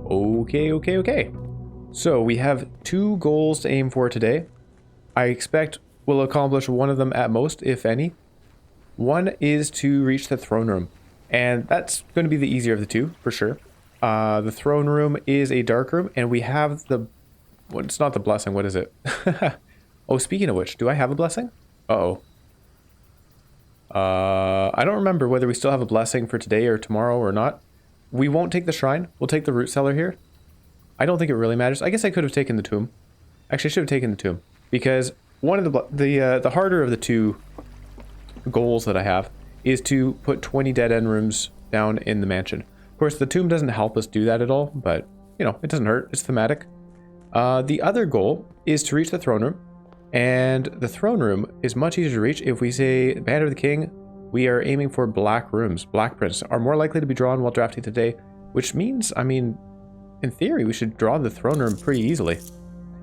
Okay. So we have 2 goals to aim for today. I expect we'll accomplish one of them at most, if any. One is to reach the throne room, and that's going to be the easier of the two, for sure. The throne room is a dark room, and we have the... Well, it's not the blessing, what is it? Oh, speaking of which, do I have a blessing? Uh-oh. I don't remember whether we still have a blessing for today or tomorrow or not. We won't take the shrine. We'll take the root cellar here. I don't think it really matters. I guess I could have taken the tomb. Actually, I should have taken the tomb. Because one of the harder of the 2 goals that I have is to put 20 dead end rooms down in the mansion. Of course, the tomb doesn't help us do that at all, but, you know, it doesn't hurt. It's thematic. The other goal is to reach the throne room. And the throne room is much easier to reach if we say, Banner of the King, we are aiming for black rooms. Black prints are more likely to be drawn while drafting today, which means, I mean, in theory, we should draw the throne room pretty easily.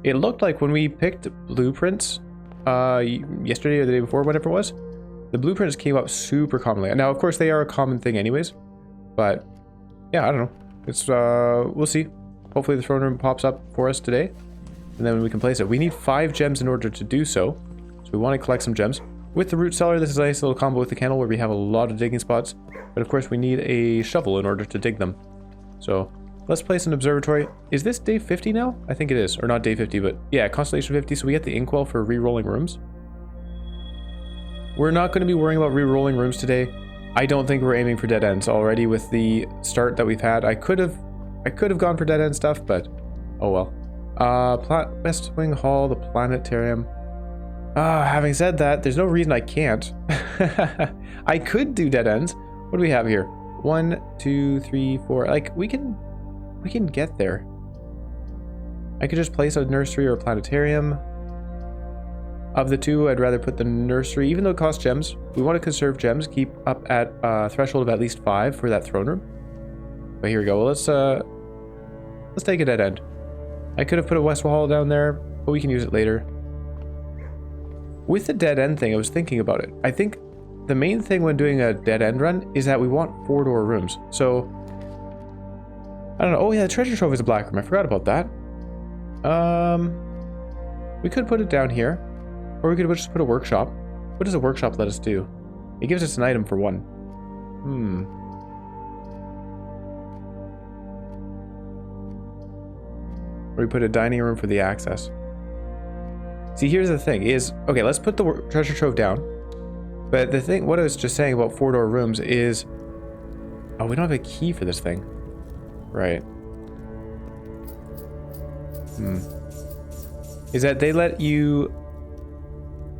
It looked like when we picked blueprints yesterday or the day before, whatever it was, the blueprints came up super commonly. Now, of course, they are a common thing anyways, but yeah, I don't know. It's we'll see. Hopefully the throne room pops up for us today, and then we can place it. We need 5 gems in order to do so, so we want to collect some gems. With the root cellar, this is a nice little combo with the candle where we have a lot of digging spots, but of course we need a shovel in order to dig them. So let's place an observatory. Is this day 50 now? I think it is, or not day 50, but yeah, constellation 50, so we get the inkwell for re-rolling rooms. We're not going to be worrying about re-rolling rooms today. I don't think we're aiming for dead ends already with the start that we've had. I could have gone for dead end stuff, but oh well. West Wing Hall, the planetarium. Having said that, there's no reason I can't. I could do dead ends. What do we have here? 1, 2, 3, 4. Like, we can get there. I could just place a nursery or a planetarium. Of the 2, I'd rather put the nursery, even though it costs gems. We want to conserve gems, keep up at a threshold of at least 5 for that throne room. But here we go. Well, let's take a dead end. I could have put a West Hall down there, but we can use it later. With the dead end thing, I was thinking about it. I think the main thing when doing a dead end run is that we want 4-door rooms. So, I don't know. Oh yeah, the treasure trove is a black room. I forgot about that. We could put it down here. Or we could just put a workshop. What does a workshop let us do? It gives us an item for 1. Or we put a dining room for the access. See, here's the thing is, okay, let's put the treasure trove down. But the thing, what I was just saying about 4-door rooms is, oh, we don't have a key for this thing. Right. Is that they let you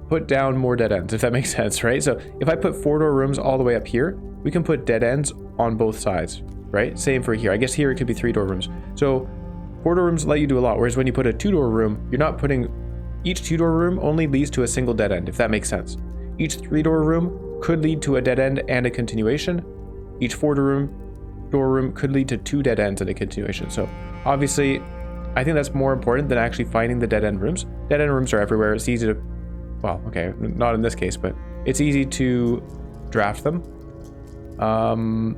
put down more dead ends, if that makes sense, right? So if I put 4-door rooms all the way up here, we can put dead ends on both sides, right? Same for here. I guess here it could be 3-door rooms. So 4-door rooms let you do a lot, whereas when you put a 2-door room, you're not putting... Each 2-door room only leads to a single dead end, if that makes sense. Each 3-door room could lead to a dead end and a continuation. Each 4-door room could lead to 2 dead ends and a continuation. So obviously, I think that's more important than actually finding the dead end rooms. Dead end rooms are everywhere. It's easy to... Well, okay, not in this case, but it's easy to draft them.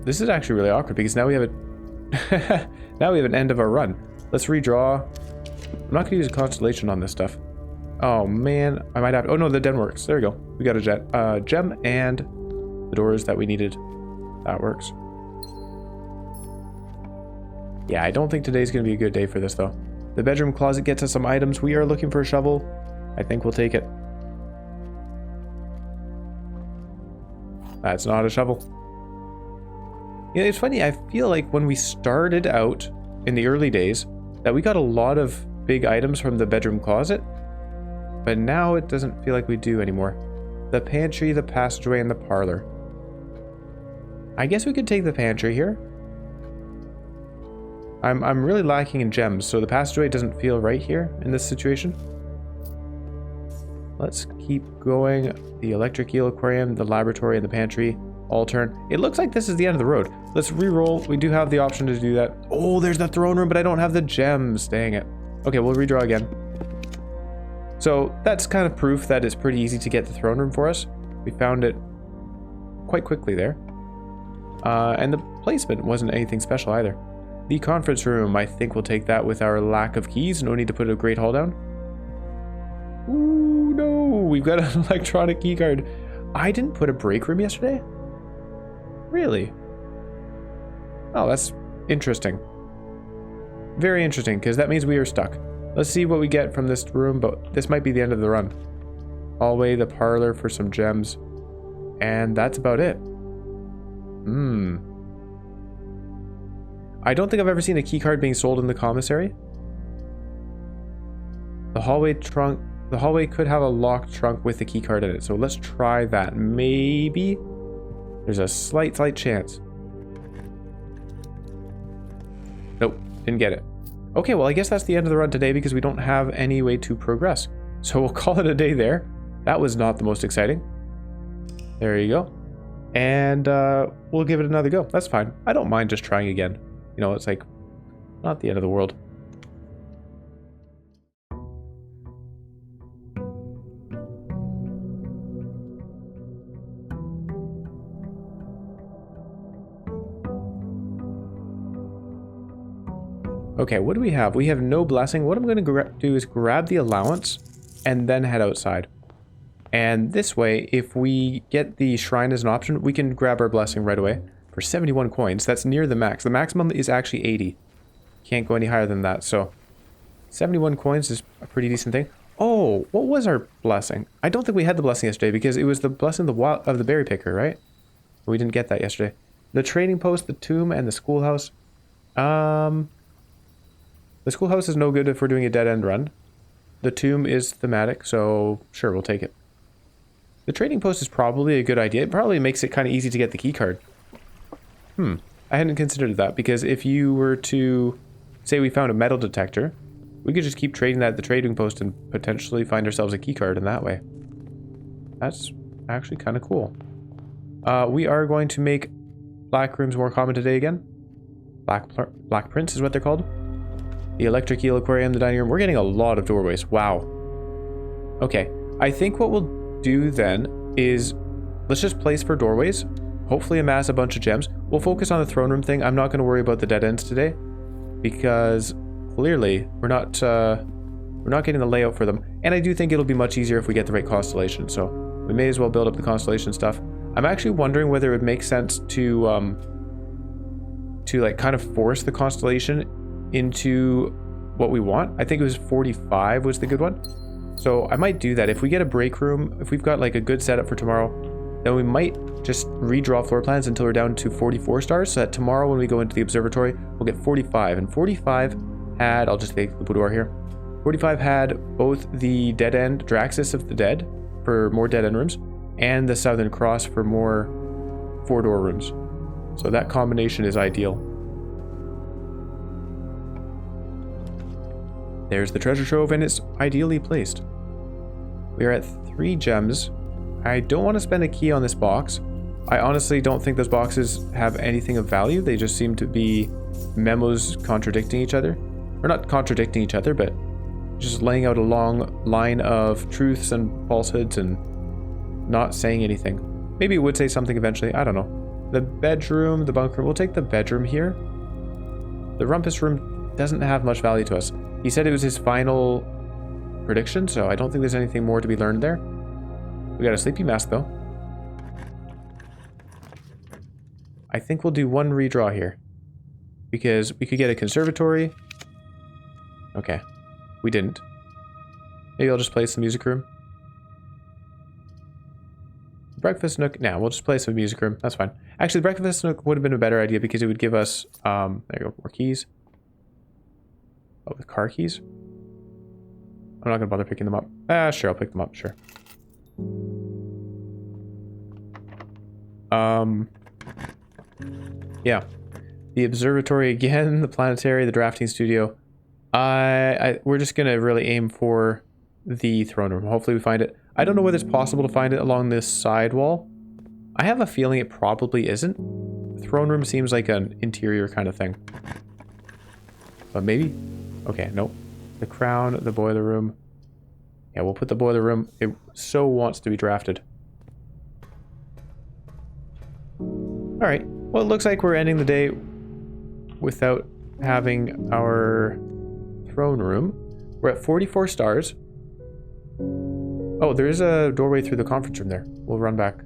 This is actually really awkward because now we have a... now we have an end of our run. Let's redraw. I'm not going to use a constellation on this stuff. Oh man, I might have to... Oh no, the den works. There we go. We got a gem and the doors that we needed. That works. Yeah, I don't think today's going to be a good day for this though. The bedroom closet gets us some items. We are looking for a shovel. I think we'll take it. That's not a shovel. Yeah, it's funny. I feel like when we started out in the early days that we got a lot of big items from the bedroom closet. But now it doesn't feel like we do anymore. The pantry, the passageway, and the parlor. I guess we could take the pantry here. I'm really lacking in gems, so the passageway doesn't feel right here in this situation. Let's keep going. The electric eel aquarium, the laboratory, and the pantry all turn. It looks like this is the end of the road. Let's re-roll. We do have the option to do that. Oh, there's the throne room, but I don't have the gems. Dang it. Okay, we'll redraw again. So that's kind of proof that it's pretty easy to get the throne room for us. We found it quite quickly there. And the placement wasn't anything special either. The conference room. I think we'll take that with our lack of keys. No need to put a great hall down. Ooh, no. We've got an electronic key card. I didn't put a break room yesterday? Really? Oh, that's interesting. Very interesting, because that means we are stuck. Let's see what we get from this room, but this might be the end of the run. Hallway, the parlor for some gems. And that's about it. I don't think I've ever seen a key card being sold in the commissary. The hallway trunk. The hallway could have a locked trunk with the key card in it, so let's try that. Maybe. There's a slight chance. Nope, didn't get it. Okay, well, I guess that's the end of the run today because we don't have any way to progress. So we'll call it a day there. That was not the most exciting. There you go. And we'll give it another go. That's fine. I don't mind just trying again. You know, it's like not the end of the world. Okay, what do we have? We have no blessing. What I'm going to do is grab the allowance and then head outside. And this way, if we get the shrine as an option, we can grab our blessing right away for 71 coins. That's near the max. The maximum is actually 80. Can't go any higher than that. So 71 coins is a pretty decent thing. Oh, what was our blessing? I don't think we had the blessing yesterday because it was the blessing of the berry picker, right? We didn't get that yesterday. The trading post, the tomb, and the schoolhouse. The schoolhouse is no good if we're doing a dead-end run. The tomb is thematic, so sure, we'll take it. The trading post is probably a good idea. It probably makes it kind of easy to get the key card. I hadn't considered that, because if you were to say we found a metal detector, we could just keep trading that at the trading post and potentially find ourselves a key card in that way. That's actually kind of cool. We are going to make black rooms more common today again. Black prints is what they're called. The electric eel aquarium, the dining room. We're getting a lot of doorways. Wow. Okay. I think what we'll do then is let's just place for doorways. Hopefully amass a bunch of gems. We'll focus on the throne room thing. I'm not going to worry about the dead ends today because clearly we're not getting the layout for them. And I do think it'll be much easier if we get the right constellation. So we may as well build up the constellation stuff. I'm actually wondering whether it would make sense to like kind of force the constellation into what we want. I think it was 45 was the good one. So I might do that. If we get a break room, if we've got like a good setup for tomorrow, then we might just redraw floor plans until we're down to 44 stars. So that tomorrow when we go into the observatory, we'll get 45. And 45 had, I'll just take the boudoir here. 45 had both the dead end Draxus of the Dead for more dead end rooms and the Southern Cross for more 4-door rooms. So that combination is ideal. There's the treasure trove, and it's ideally placed. We are at 3 gems. I don't want to spend a key on this box. I honestly don't think those boxes have anything of value. They just seem to be memos contradicting each other. Or not contradicting each other, but just laying out a long line of truths and falsehoods and not saying anything. Maybe it would say something eventually. I don't know. The bedroom, the bunk room. We'll take the bedroom here. The rumpus room doesn't have much value to us. He said it was his final prediction, so I don't think there's anything more to be learned there. We got a sleepy mask, though. I think we'll do one redraw here. Because we could get a conservatory. Okay. We didn't. Maybe I'll just place the music room. Breakfast nook. Nah, we'll just place a music room. That's fine. Actually, breakfast nook would have been a better idea because it would give us, there you go, more keys. Oh, with car keys? I'm not going to bother picking them up. Sure, I'll pick them up, sure. Yeah. The observatory again, the planetary, the drafting studio. We're just going to really aim for the throne room. Hopefully we find it. I don't know whether it's possible to find it along this side wall. I have a feeling it probably isn't. The throne room seems like an interior kind of thing. But maybe? Okay, nope. The crown, the boiler room. Yeah, we'll put the boiler room. It so wants to be drafted. Alright. Well, it looks like we're ending the day without having our throne room. We're at 44 stars. Oh, there is a doorway through the conference room there. We'll run back.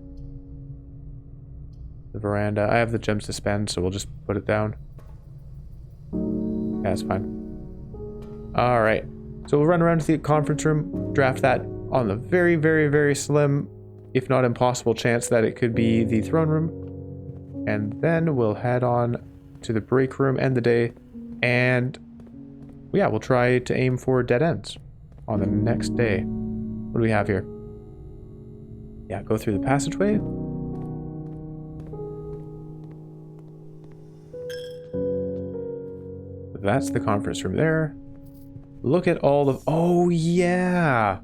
The veranda. I have the gems to spend, so we'll just put it down. Yeah, that's fine. Alright. So we'll run around to the conference room, draft that on the very, very, very slim, if not impossible chance that it could be the throne room. And then we'll head on to the break room, end the day, and yeah, we'll try to aim for dead ends on the next day. What do we have here? Yeah, go through the passageway. That's the conference room there. Look at all the... Oh, yeah!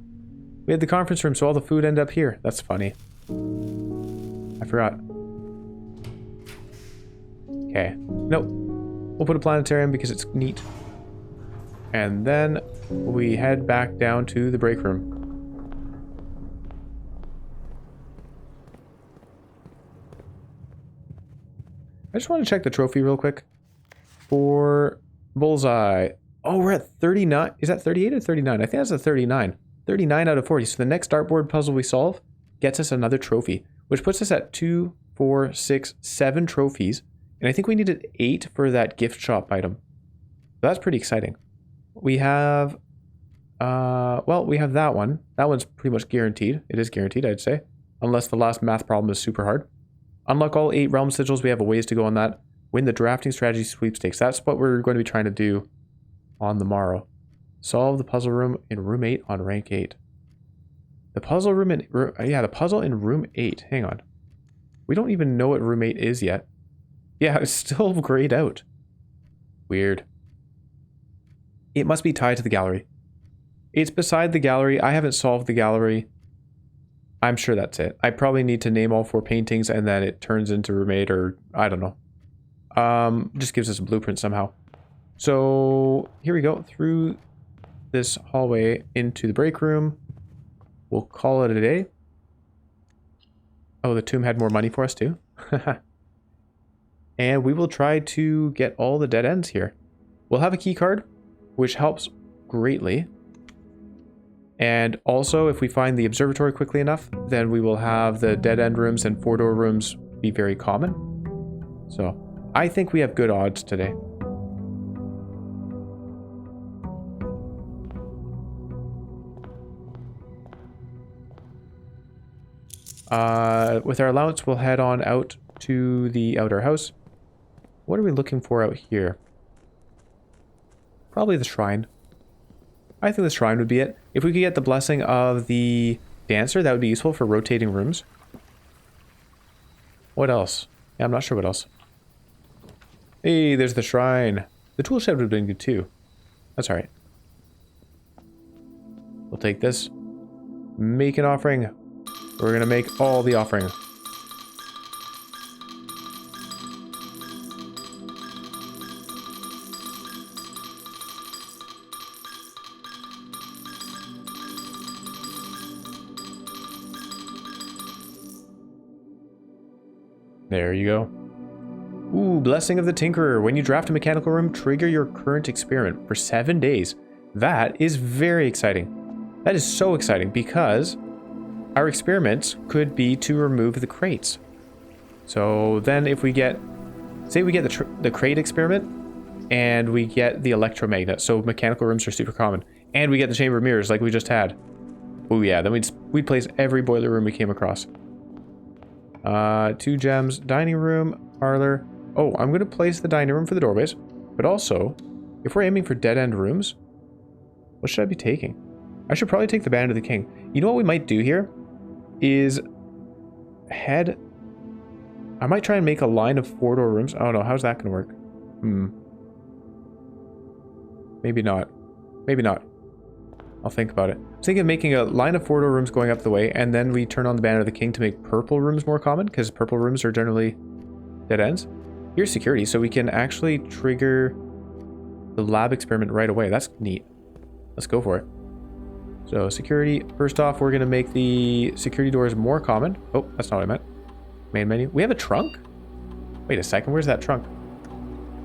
We had the conference room, so all the food ended up here. That's funny. I forgot. Okay. Nope. We'll put a planetarium because it's neat. And then we head back down to the break room. I just want to check the trophy real quick. For bullseye. Oh, we're at 39. Is that 38 or 39? I think that's a 39. 39 out of 40. So the next dartboard puzzle we solve gets us another trophy, which puts us at 2, 4, 6, 7 trophies. And I think we needed 8 for that gift shop item. So that's pretty exciting. We have, well, we have that one. That one's pretty much guaranteed. It is guaranteed, I'd say. Unless the last math problem is super hard. Unlock all 8 realm sigils. We have a ways to go on that. Win the drafting strategy sweepstakes. That's what we're going to be trying to do on the morrow. Solve the puzzle room in room 8 on rank 8. The puzzle room in... Yeah, the puzzle in room 8. Hang on. We don't even know what room 8 is yet. Yeah, it's still grayed out. Weird. It must be tied to the gallery. It's beside the gallery. I haven't solved the gallery. I'm sure that's it. I probably need to name all 4 paintings and then it turns into room 8 or... I don't know. Just gives us a blueprint somehow. So here we go through this hallway into the break room. We'll call it a day. Oh, the tomb had more money for us too. And we will try to get all the dead ends here. We'll have a key card, which helps greatly. And also, if we find the observatory quickly enough, then we will have the dead end rooms and 4-door rooms be very common. So I think we have good odds today. With our allowance, we'll head on out to the outer house. What are we looking for out here? Probably the shrine. I think the shrine would be it. If we could get the blessing of the dancer, that would be useful for rotating rooms. What else? Yeah, I'm not sure what else. Hey, there's the shrine. The tool shed would have been good too. That's alright. We'll take this. Make an offering. We're gonna make all the offering. There you go. Ooh, Blessing of the Tinkerer. When you draft a mechanical room, trigger your current experiment for 7 days. That is very exciting. That is so exciting because our experiments could be to remove the crates. So then if we get, say we get the crate experiment and we get the electromagnet, so mechanical rooms are super common, and we get the chamber of mirrors like we just had. Oh yeah, then we'd place every boiler room we came across. 2 gems, dining room, parlor. Oh, I'm going to place the dining room for the doorways. But also, if we're aiming for dead-end rooms, what should I be taking? I should probably take the Band of the King. You know what we might do here? Is head... I might try and make a line of 4-door rooms. Oh no, how's that going to work? Maybe not. Maybe not. I'll think about it. I was thinking of making a line of 4-door rooms going up the way, and then we turn on the Banner of the King to make purple rooms more common, because purple rooms are generally dead ends. Here's security, so we can actually trigger the lab experiment right away. That's neat. Let's go for it. So security, first off, we're going to make the security doors more common. Oh, that's not what I meant. Main menu. We have a trunk? Wait a second, where's that trunk?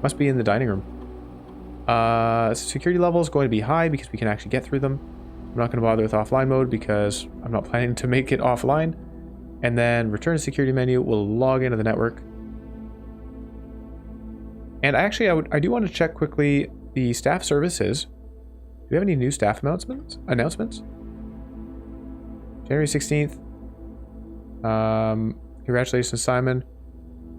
Must be in the dining room. Security level is going to be high because we can actually get through them. I'm not going to bother with offline mode because I'm not planning to make it offline. And then return to security menu. We'll log into the network. And actually, I do want to check quickly the staff services. Do we have any new staff announcements? January 16th. Congratulations, Simon.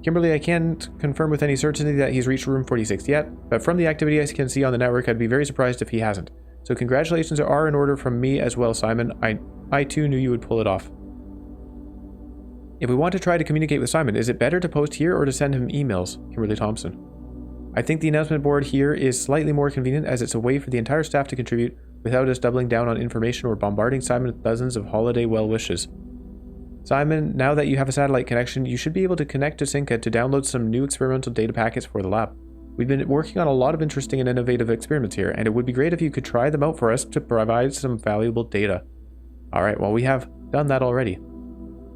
Kimberly, I can't confirm with any certainty that he's reached room 46 yet, but from the activity I can see on the network, I'd be very surprised if he hasn't. So congratulations are in order from me as well, Simon. I too knew you would pull it off. If we want to try to communicate with Simon, is it better to post here or to send him emails? Kimberly Thompson. I think the announcement board here is slightly more convenient as it's a way for the entire staff to contribute without us doubling down on information or bombarding Simon with dozens of holiday well wishes. Simon, now that you have a satellite connection, you should be able to connect to Synca to download some new experimental data packets for the lab. We've been working on a lot of interesting and innovative experiments here, and it would be great if you could try them out for us to provide some valuable data. Alright, well, we have done that already.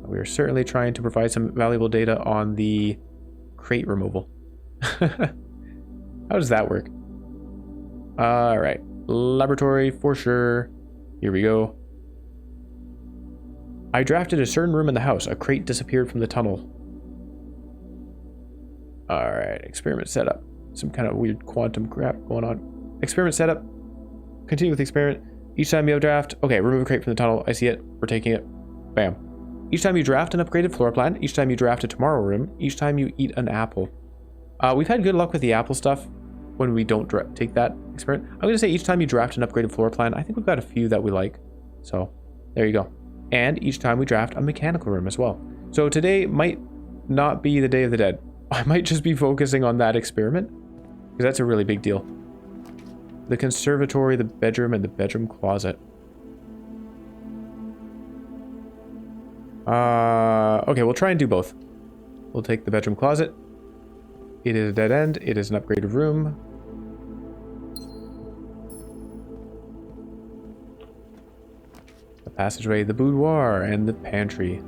We are certainly trying to provide some valuable data on the crate removal. How does that work? Alright, laboratory for sure. Here we go. I drafted a certain room in the house. A crate disappeared from the tunnel. Alright, experiment setup. Some kind of weird quantum crap going on. Experiment setup. Continue with the experiment. Each time you have draft. Okay, remove a crate from the tunnel. I see it. We're taking it. Bam. Each time you draft an upgraded floor plan. Each time you draft a tomorrow room. Each time you eat an apple. We've had good luck with the apple stuff when we don't take that experiment. I'm going to say each time you draft an upgraded floor plan. I think we've got a few that we like. So, there you go. And each time we draft a mechanical room as well. So today might not be the Day of the Dead. I might just be focusing on that experiment. Because that's a really big deal. The conservatory, the bedroom, and the bedroom closet. Okay, we'll try and do both. We'll take the bedroom closet. It is a dead end. It is an upgraded room. The passageway, the boudoir, and the pantry.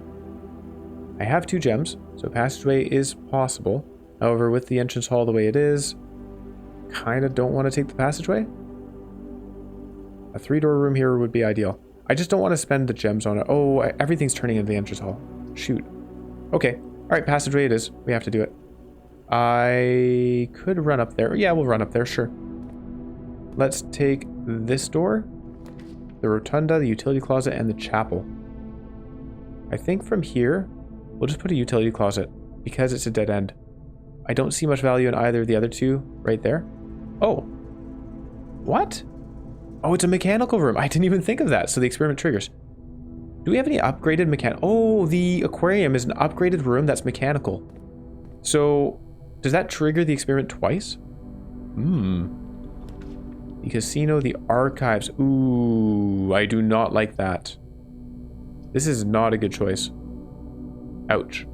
I have 2 gems, so passageway is possible. However, with the entrance hall the way it is, kind of don't want to take the passageway. A 3-door room here would be ideal. I just don't want to spend the gems on it. Oh, everything's turning into the entrance hall. Shoot. Okay. All right, passageway it is. We have to do it. I could run up there. Yeah, we'll run up there, sure. Let's take this door, the rotunda, the utility closet, and the chapel. I think from here, we'll just put a utility closet because it's a dead end. I don't see much value in either of the other 2 right there. Oh. What? Oh, it's a mechanical room. I didn't even think of that. So the experiment triggers. Do we have any upgraded Oh, the aquarium is an upgraded room that's mechanical. So, does that trigger the experiment twice? The casino, the archives. Ooh, I do not like that. This is not a good choice. Ouch.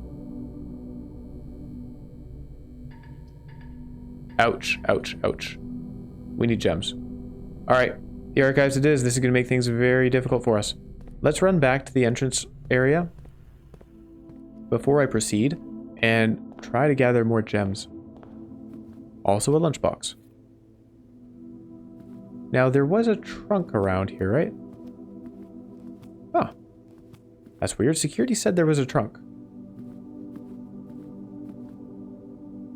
Ouch, ouch, ouch. We need gems. Alright, the archives it is. This is going to make things very difficult for us. Let's run back to the entrance area before I proceed and try to gather more gems. Also a lunchbox. Now, there was a trunk around here, right? Huh. That's weird. Security said there was a trunk.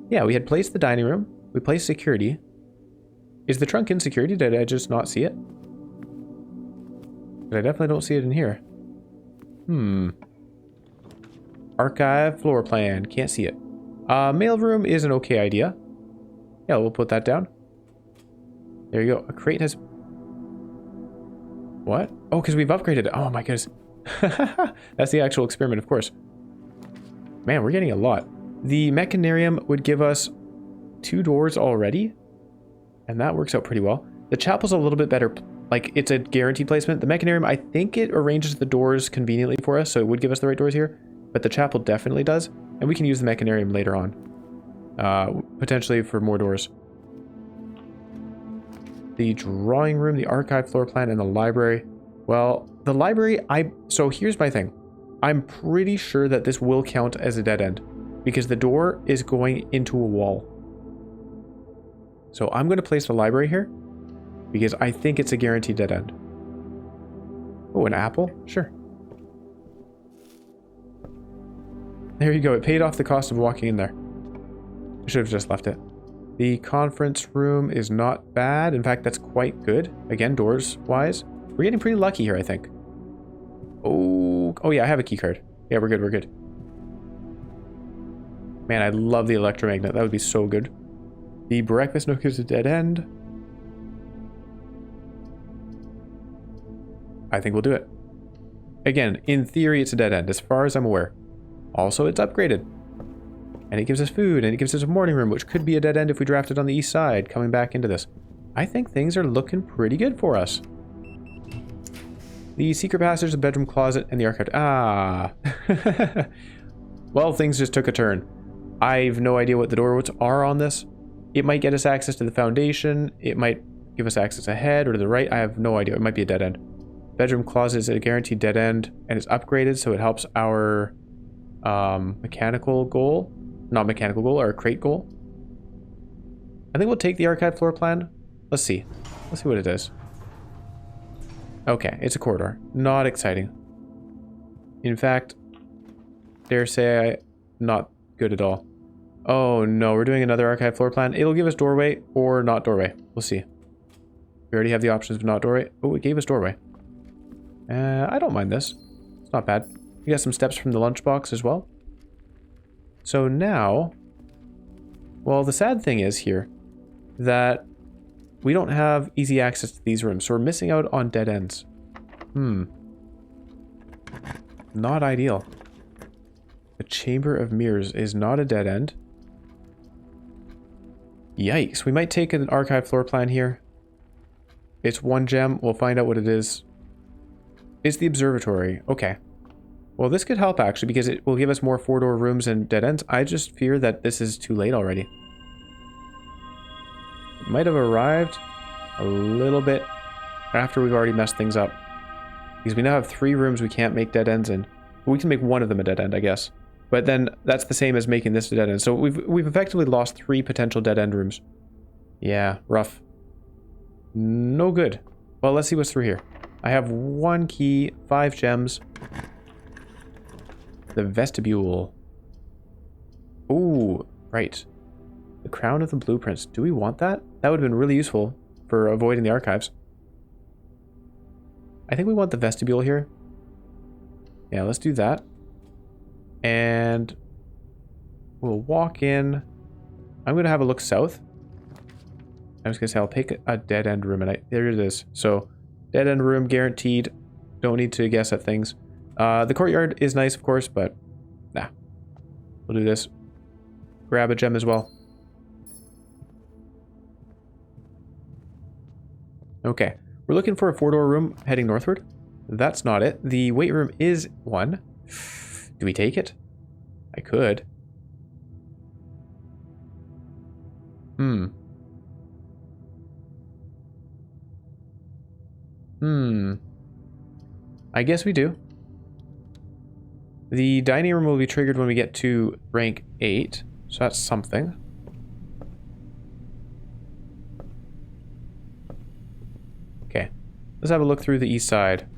Yeah, we had placed the dining room. We placed security. Is the trunk in security? Did I just not see it? But I definitely don't see it in here. Archive floor plan. Can't see it. Mail room is an okay idea. Yeah, we'll put that down. There you go. A crate has... What? Oh, because we've upgraded it. Oh my goodness. That's the actual experiment, of course. Man, we're getting a lot. The mechanarium would give us 2 doors already. And that works out pretty well. The chapel's a little bit better. Like, it's a guaranteed placement. The mechanarium, I think it arranges the doors conveniently for us, so it would give us the right doors here. But the chapel definitely does. And we can use the mechanarium later on. Potentially for more doors. The drawing room, the archive floor plan, and the library. Well, the library, so here's my thing. I'm pretty sure that this will count as a dead end. Because the door is going into a wall. So I'm going to place the library here because I think it's a guaranteed dead end. Oh, an apple? Sure. There you go. It paid off the cost of walking in there. I should have just left it. The conference room is not bad. In fact, that's quite good. Again, doors-wise. We're getting pretty lucky here, I think. Oh yeah, I have a key card. Yeah, we're good, we're good. Man, I love the electromagnet. That would be so good. The breakfast nook is a dead end. I think we'll do it. Again, in theory, it's a dead end, as far as I'm aware. Also, it's upgraded. And it gives us food, and it gives us a morning room, which could be a dead end if we draft it on the east side, coming back into this. I think things are looking pretty good for us. The secret passage, the bedroom closet, and the archive. Ah. Well, things just took a turn. I've no idea what the doors are on this. It might get us access to the foundation. It might give us access ahead or to the right. I have no idea. It might be a dead end. Bedroom closet is a guaranteed dead end, and it's upgraded, so it helps our mechanical goal. Not mechanical goal, our crate goal. I think we'll take the archive floor plan. Let's see. Let's see what it is. Okay, it's a corridor. Not exciting. In fact, dare say not good at all. Oh no, we're doing another archive floor plan. It'll give us doorway or not doorway. We'll see. We already have the options of not doorway. Oh, it gave us doorway. I don't mind this. It's not bad. We got some steps from the lunchbox as well. So now, well, the sad thing is here that we don't have easy access to these rooms, so we're missing out on dead ends. Not ideal. The Chamber of Mirrors is not a dead end. Yikes, we might take an archive floor plan here. It's 1 gem, we'll find out what it is. It's the observatory, okay. Well, this could help actually because it will give us more 4-door rooms and dead ends. I just fear that this is too late already. It might have arrived a little bit after we've already messed things up. Because we now have 3 rooms we can't make dead ends in. We can make one of them a dead end, I guess. But then that's the same as making this a dead end. So we've effectively lost 3 potential dead end rooms. Yeah, rough. No good. Well, let's see what's through here. I have 1 key, 5 gems. The vestibule. Ooh, right. The crown of the blueprints. Do we want that? That would have been really useful for avoiding the archives. I think we want the vestibule here. Yeah, let's do that. And we'll walk in. I'm going to have a look south. I'm just going to say I'll pick a dead end room. And there it is. So, dead end room guaranteed. Don't need to guess at things. The courtyard is nice, of course, but nah. We'll do this. Grab a gem as well. Okay. We're looking for a 4-door room heading northward. That's not it. The weight room is 1. Do we take it? I could. I guess we do. The dining room will be triggered when we get to rank 8, so that's something. Okay, let's have a look through the east side.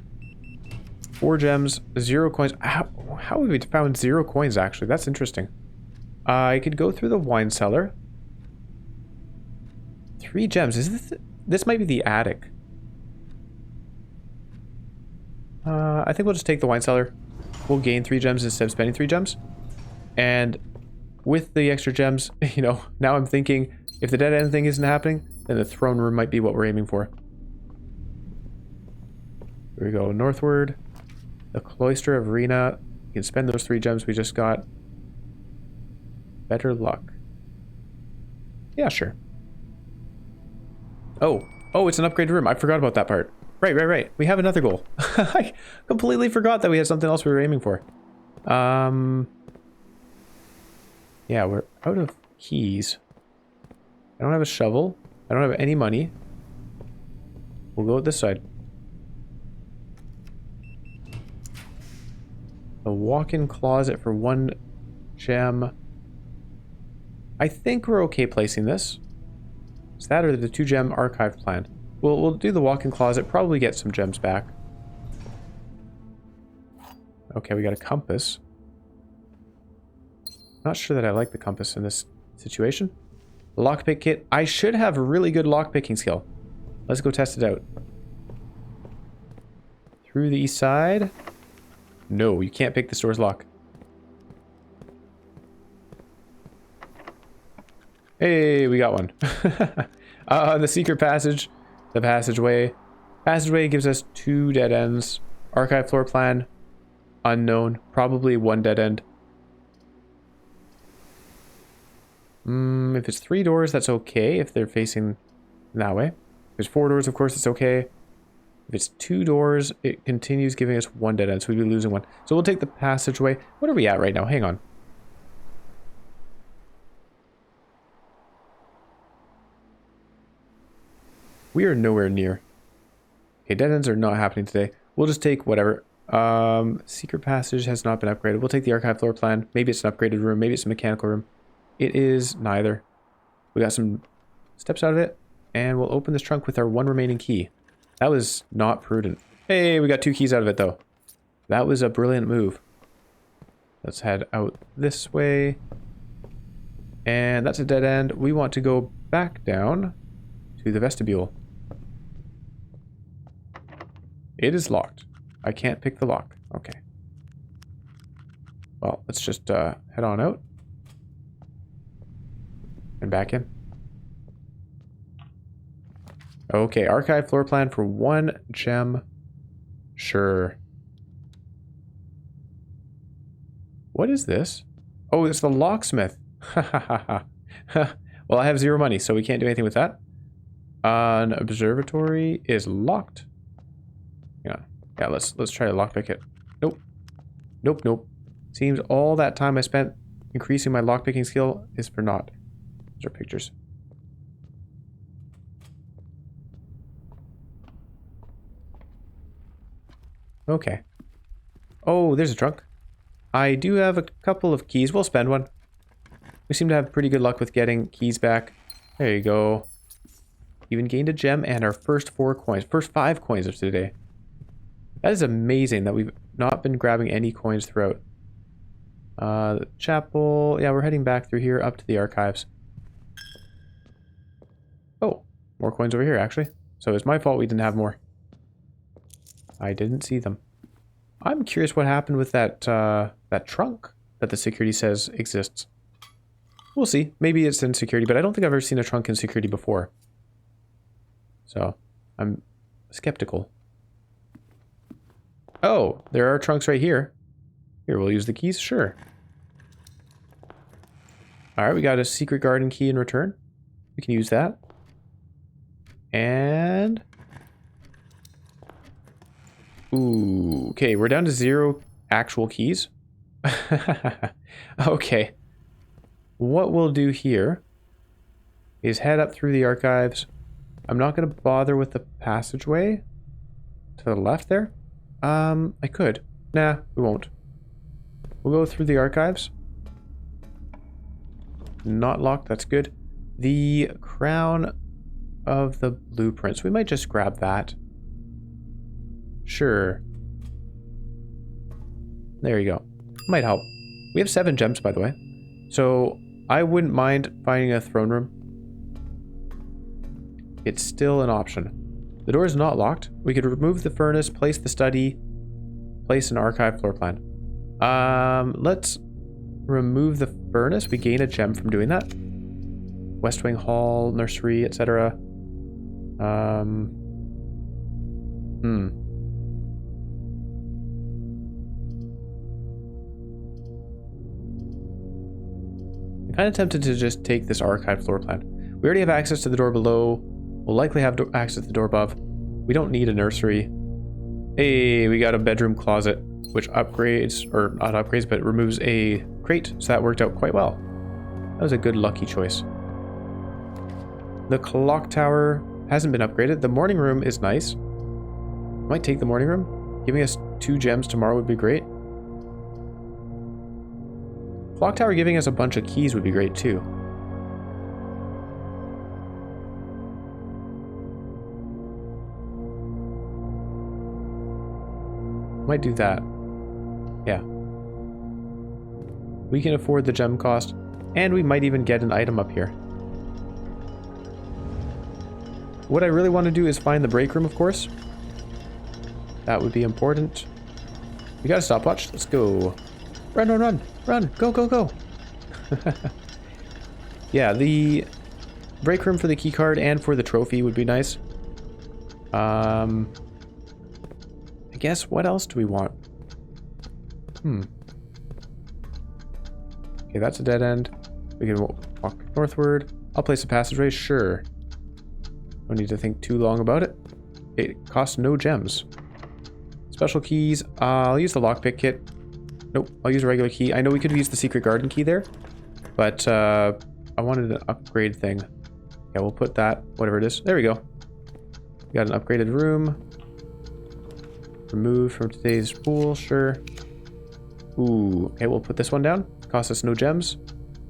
4 gems, 0 coins. How have we found 0 coins, actually? That's interesting. I could go through the wine cellar. 3 gems. Is this might be the attic. I think we'll just take the wine cellar. We'll gain 3 gems instead of spending 3 gems. And with the extra gems, you know, now I'm thinking if the dead end thing isn't happening, then the throne room might be what we're aiming for. Here we go, northward. The Cloister of Rena. You can spend those 3 gems we just got. Better luck. Yeah, sure. Oh, it's an upgraded room. I forgot about that part. Right. We have another goal. I completely forgot that we had something else we were aiming for. Yeah, we're out of keys. I don't have a shovel. I don't have any money. We'll go with this side. A walk-in closet for 1 gem. I think we're okay placing this. It's that or the 2-gem archive plan. We'll do the walk-in closet, probably get some gems back. Okay, we got a compass. Not sure that I like the compass in this situation. Lockpick kit. I should have a really good lockpicking skill. Let's go test it out. Through the east side. No, you can't pick this door's lock. Hey, we got one. The secret passage. The passageway. Passageway gives us 2 dead ends. Archive floor plan. Unknown. Probably 1 dead end. If it's 3 doors, that's okay. If they're facing that way. If there's 4 doors, of course, it's okay. If it's 2 doors, it continues giving us 1 dead end, so we'd be losing 1. So we'll take the passageway. What are we at right now? Hang on. We are nowhere near. Okay, dead ends are not happening today. We'll just take whatever. Secret passage has not been upgraded. We'll take the archive floor plan. Maybe it's an upgraded room. Maybe it's a mechanical room. It is neither. We got some steps out of it. And we'll open this trunk with our 1 remaining key. That was not prudent. Hey, we got 2 keys out of it, though. That was a brilliant move. Let's head out this way. And that's a dead end. We want to go back down to the vestibule. It is locked. I can't pick the lock. Okay. Well, let's just head on out. And back in. Okay, archive floor plan for 1 gem. Sure. What is this? Oh, it's the locksmith. Well, I have 0 money, so we can't do anything with that. An observatory is locked. Yeah, let's try to lockpick it. Nope. Nope, nope. Seems all that time I spent increasing my lockpicking skill is for naught. Those are pictures. Okay. Oh, there's a trunk. I do have a couple of keys. We'll spend one. We seem to have pretty good luck with getting keys back. There you go. Even gained a gem and our first 4 coins. First 5 coins of today. That is amazing that we've not been grabbing any coins throughout. The chapel. Yeah, we're heading back through here up to the archives. Oh, more coins over here, actually. So it's my fault we didn't have more. I didn't see them. I'm curious what happened with that that trunk that the security says exists. We'll see. Maybe it's in security, but I don't think I've ever seen a trunk in security before. So, I'm skeptical. Oh, there are trunks right here. Here, we'll use the keys? Sure. Alright, we got a secret garden key in return. We can use that. And... ooh, okay, we're down to 0 actual keys. Okay. What we'll do here is head up through the archives. I'm not going to bother with the passageway to the left there. I could. Nah, we won't. We'll go through the archives. Not locked, that's good. The crown of the blueprints. We might just grab that. Sure. There you go. Might help. We have 7 gems, by the way. So, I wouldn't mind finding a throne room. It's still an option. The door is not locked. We could remove the furnace, place the study, place an archive floor plan. Let's remove the furnace. We gain a gem from doing that. West Wing Hall, nursery, etc. I'm kind of tempted to just take this archive floor plan. We already have access to the door below. We'll likely have access to the door above. We don't need a nursery. Hey, we got a bedroom closet, which upgrades, or not upgrades, but removes a crate. So that worked out quite well. That was a good lucky choice. The clock tower hasn't been upgraded. The morning room is nice. Might take the morning room. Giving us 2 gems tomorrow would be great. Clock tower giving us a bunch of keys would be great too. Might do that. Yeah. We can afford the gem cost, and we might even get an item up here. What I really want to do is find the break room, of course. That would be important. We got a stopwatch. Let's go. Run, run, run. Run. Go, go, go. Yeah, the break room for the key card and for the trophy would be nice. I guess what else do we want? Okay, that's a dead end. We can walk northward. I'll place a passageway, sure. Don't need to think too long about it. It costs no gems. Special keys. I'll use the lockpick kit. Nope, I'll use a regular key. I know we could have used the secret garden key there, but I wanted an upgrade thing. Yeah, we'll put that, whatever it is. There we go. We got an upgraded room. Removed from today's pool, sure. Ooh, okay, we'll put this one down. Costs us no gems.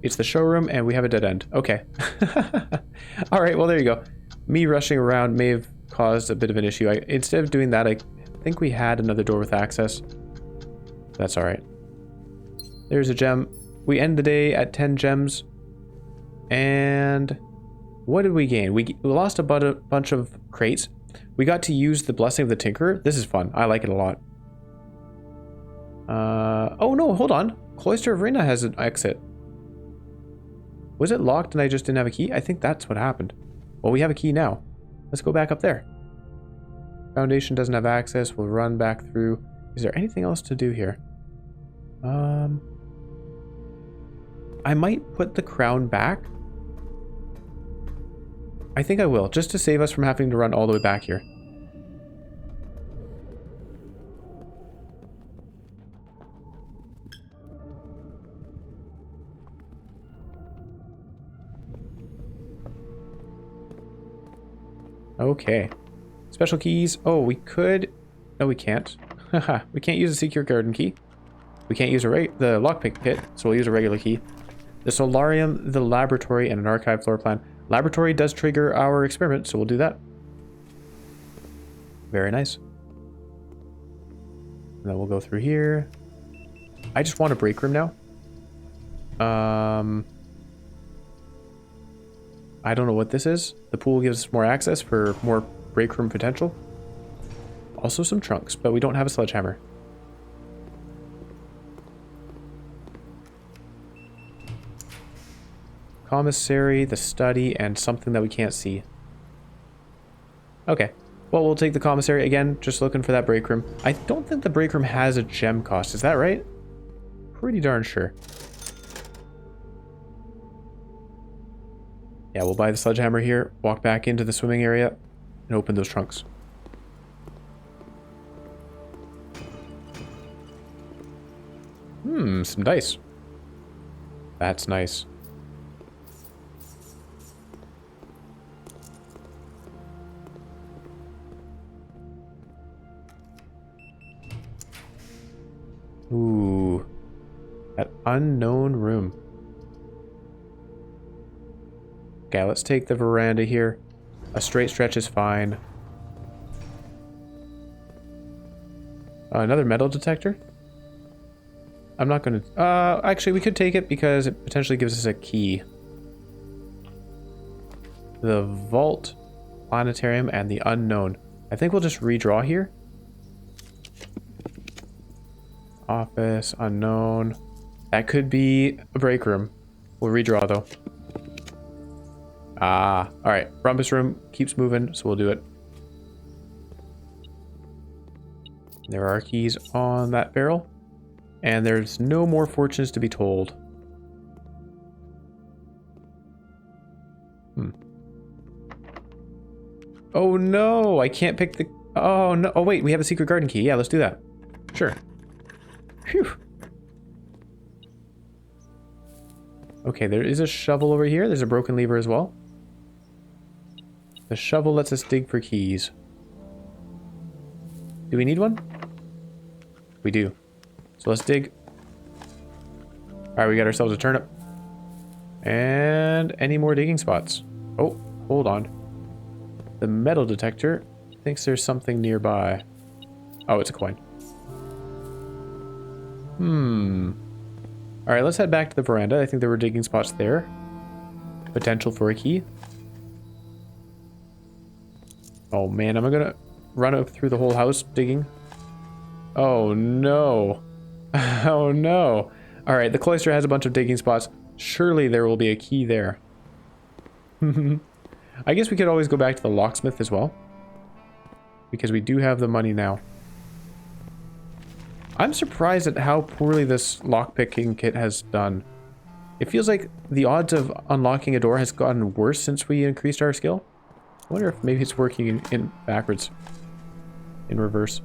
It's the showroom, and we have a dead end. Okay. Alright, well, there you go. Me rushing around may have caused a bit of an issue. Instead of doing that, I think we had another door with access. That's alright. There's a gem. We end the day at 10 gems. And what did we gain? We lost a bunch of crates. We got to use the Blessing of the Tinkerer. This is fun. I like it a lot. Oh no, hold on. Cloister of Rina has an exit. Was it locked and I just didn't have a key? I think that's what happened. Well, we have a key now. Let's go back up there. Foundation doesn't have access. We'll run back through. Is there anything else to do here? I might put the crown back. I think I will, just to save us from having to run all the way back here. Okay. Special keys. Oh, we could... No, we can't. Haha, we can't use a secret garden key. We can't use the lockpick kit, so we'll use a regular key. The solarium, the laboratory, and an archive floor plan. Laboratory does trigger our experiment, so we'll do that. Very nice. And then we'll go through here. I just want a break room now. I don't know what this is. The pool gives us more access for more break room potential. Also some trunks, but we don't have a sledgehammer. Commissary, the study, and something that we can't see. Okay. Well, we'll take the commissary again, just looking for that break room. I don't think the break room has a gem cost. Is that right? Pretty darn sure. Yeah, we'll buy the sledgehammer here, walk back into the swimming area, and open those trunks. Some dice. That's nice. Ooh. That unknown room. Okay, let's take the veranda here. A straight stretch is fine. Another metal detector? I'm not gonna... actually, we could take it because it potentially gives us a key. The vault, planetarium, and the unknown. I think we'll just redraw here. Office, unknown. That could be a break room. We'll redraw, though. Ah, alright. Rumpus room keeps moving, so we'll do it. There are keys on that barrel. And there's no more fortunes to be told. Oh no, I can't pick the... Oh no, oh wait, we have a secret garden key. Yeah, let's do that. Sure. Phew. Okay, there is a shovel over here. There's a broken lever as well. The shovel lets us dig for keys. Do we need one? We do. So let's dig. Alright, we got ourselves a turnip. And any more digging spots? Oh, hold on. The metal detector thinks there's something nearby. Oh, it's a coin. Alright, let's head back to the veranda. I think there were digging spots there. Potential for a key. Oh man, am I gonna run up through the whole house digging? Oh no. Oh no. Alright, the cloister has a bunch of digging spots. Surely there will be a key there. I guess we could always go back to the locksmith as well. Because we do have the money now. I'm surprised at how poorly this lockpicking kit has done. It feels like the odds of unlocking a door has gotten worse since we increased our skill. I wonder if maybe it's working in backwards. In reverse.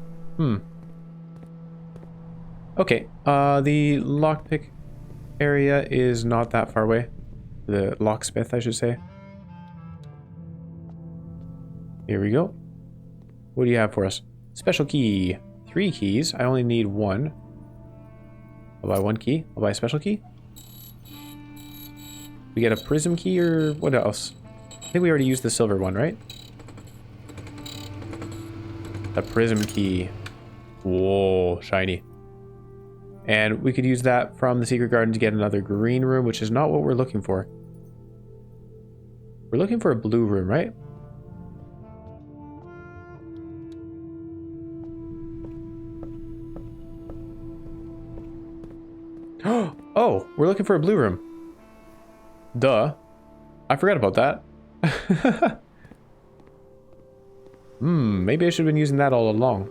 Okay, the lockpick area is not that far away. The locksmith, I should say. Here we go. What do you have for us? Special key. 3 keys. I only need 1. I'll buy 1 key. I'll buy a special key. We get a prism key or what else? I think we already used the silver one, right? A prism key. Whoa, shiny. And we could use that from the secret garden to get another green room, which is not what we're looking for. We're looking for a blue room, right? Oh, we're looking for a blue room. Duh. I forgot about that. Maybe I should have been using that all along.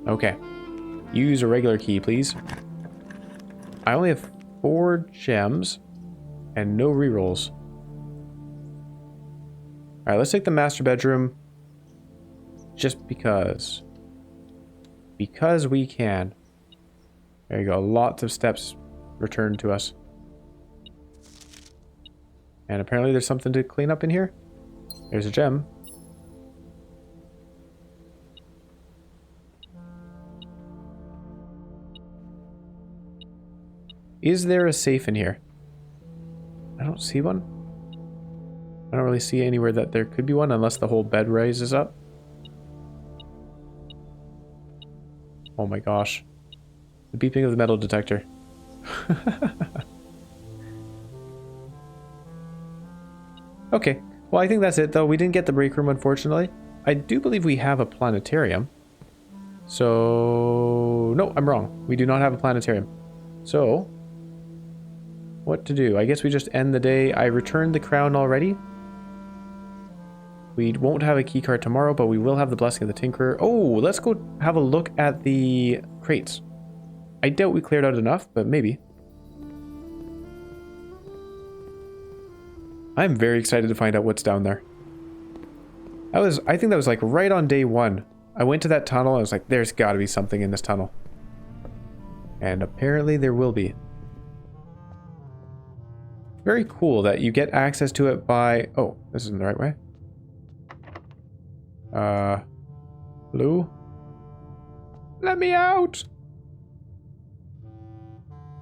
Okay. Use a regular key, please. I only have 4 gems and no rerolls. Alright, let's take the master bedroom. Just because. Because we can. There you go. Lots of steps returned to us. And apparently there's something to clean up in here. There's a gem. Is there a safe in here? I don't see one. I don't really see anywhere that there could be one unless the whole bed rises up. Oh my gosh. The beeping of the metal detector. Okay. Well, I think that's it though. We didn't get the break room, unfortunately. I do believe we have a planetarium. So... no, I'm wrong. We do not have a planetarium. So... what to do? I guess we just end the day. I returned the crown already. We won't have a keycard tomorrow, but we will have the blessing of the tinkerer. Oh, let's go have a look at the crates. I doubt we cleared out enough, but maybe. I'm very excited to find out what's down there. I think that was like right on day 1. I went to that tunnel. I was like, there's got to be something in this tunnel. And apparently there will be. Very cool that you get access to it by... oh, this isn't the right way. Blue? Let me out!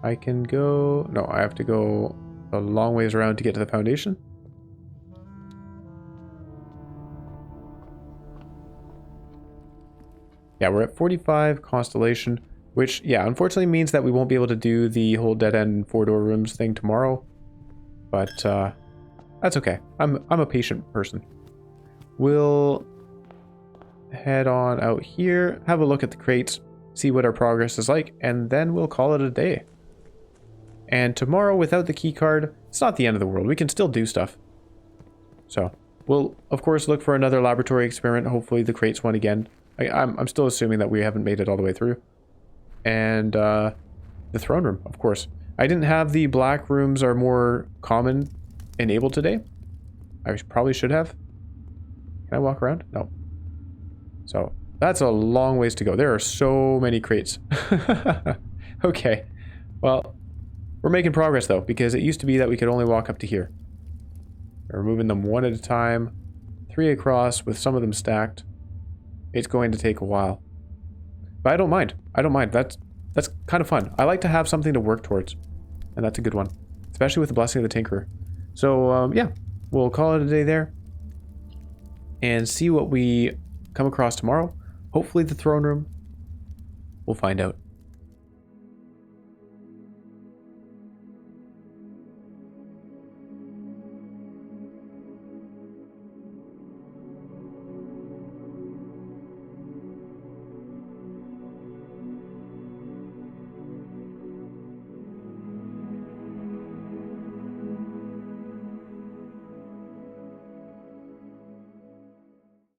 I can go... no, I have to go a long ways around to get to the foundation. Yeah, we're at 45 Constellation, which, yeah, unfortunately means that we won't be able to do the whole dead-end 4-door rooms thing tomorrow. But, that's okay. I'm a patient person. We'll head on out here, have a look at the crates, see what our progress is like, and then we'll call it a day. And tomorrow, without the key card, it's not the end of the world. We can still do stuff. So, we'll, of course, look for another laboratory experiment. Hopefully the crates one again. I'm still assuming that we haven't made it all the way through. And, the throne room, of course. I didn't have the black rooms are more common enabled today. I probably should have. Can I walk around? No. So, that's a long ways to go. There are so many crates. Okay. Well, we're making progress though, because it used to be that we could only walk up to here. We're moving them one at a time, 3 across with some of them stacked. It's going to take a while. But I don't mind. I don't mind. That's kind of fun. I like to have something to work towards. And that's a good one. Especially with the blessing of the tinkerer. So, yeah, we'll call it a day there and see what we come across tomorrow. Hopefully the throne room. We'll find out.